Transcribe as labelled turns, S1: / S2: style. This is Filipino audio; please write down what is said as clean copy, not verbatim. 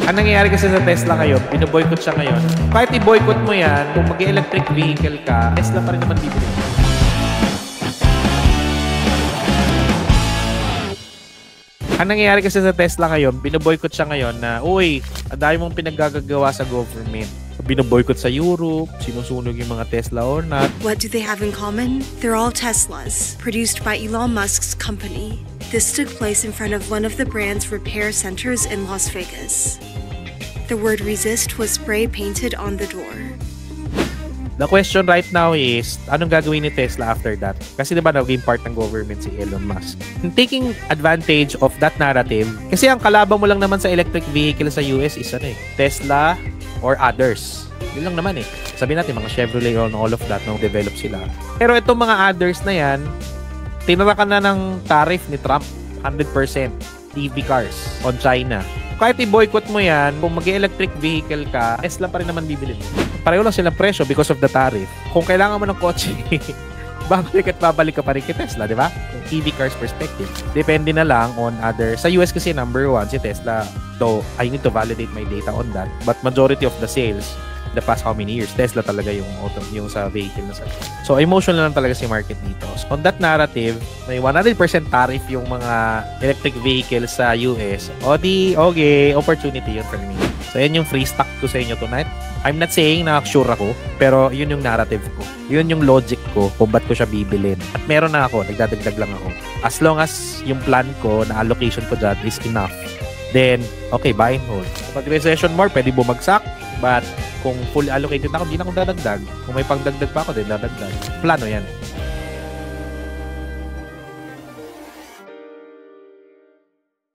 S1: Ang nangyayari kasi sa Tesla ngayon, binoboycott siya ngayon. Kahit i-boycott mo yan, kung mag-electric vehicle ka, Tesla pa rin naman bibili. Ang nangyayari kasi sa Tesla ngayon, binoboycott siya ngayon na, uy, ang dami mong pinaggagawa sa government. Binoboycott sa Europe, sinusunog yung mga Tesla or not.
S2: What do they have in common? They're all Teslas, produced by Elon Musk's company. This took place in front of one of the brand's repair centers in Las Vegas. The word resist was spray painted on the door.
S1: The question right now is, anong gagawin ni Tesla after that? Kasi diba naging part ng government si Elon Musk. Taking advantage of that narrative, kasi ang kalaban mo lang naman sa electric vehicle sa US is Tesla or others. Yun lang naman eh. Sabihin natin, mga Chevrolet on all of that nung develop sila. Pero itong mga others na yan, tinarakan na ng tariff ni Trump, 100% EV cars on China. Kahit i-boycott mo yan, kung mag-electric vehicle ka, Tesla pa rin naman bibili mo. Pareho lang silang presyo because of the tariff. Kung kailangan mo ng kotse, babalik ka pa rin kay Tesla, di ba? EV cars perspective. Depende na lang on other. Sa US kasi number 1 si Tesla. Though, I need to validate my data on that. But majority of the sales, the past how many years, Tesla talaga yung sa vehicle na sa. So, emotional lang talaga si market dito. So, on that narrative, may 100% tariff yung mga electric vehicles sa US. Okay, opportunity yun for me. So, yan yung free stock ko sa inyo tonight. I'm not saying na sure ako, pero yun yung narrative ko. Yun yung logic ko kung ba't ko siya bibilin. At meron na ako, nagdadagdag lang ako. As long as yung plan ko na allocation ko dyan is enough, then, okay, buy and hold. Pag recession more, pwede bumagsak. But kung fully allocated ako, hindi na ako dadagdag. Kung may pangdagdag pa ako, then dadagdag. Plano yan.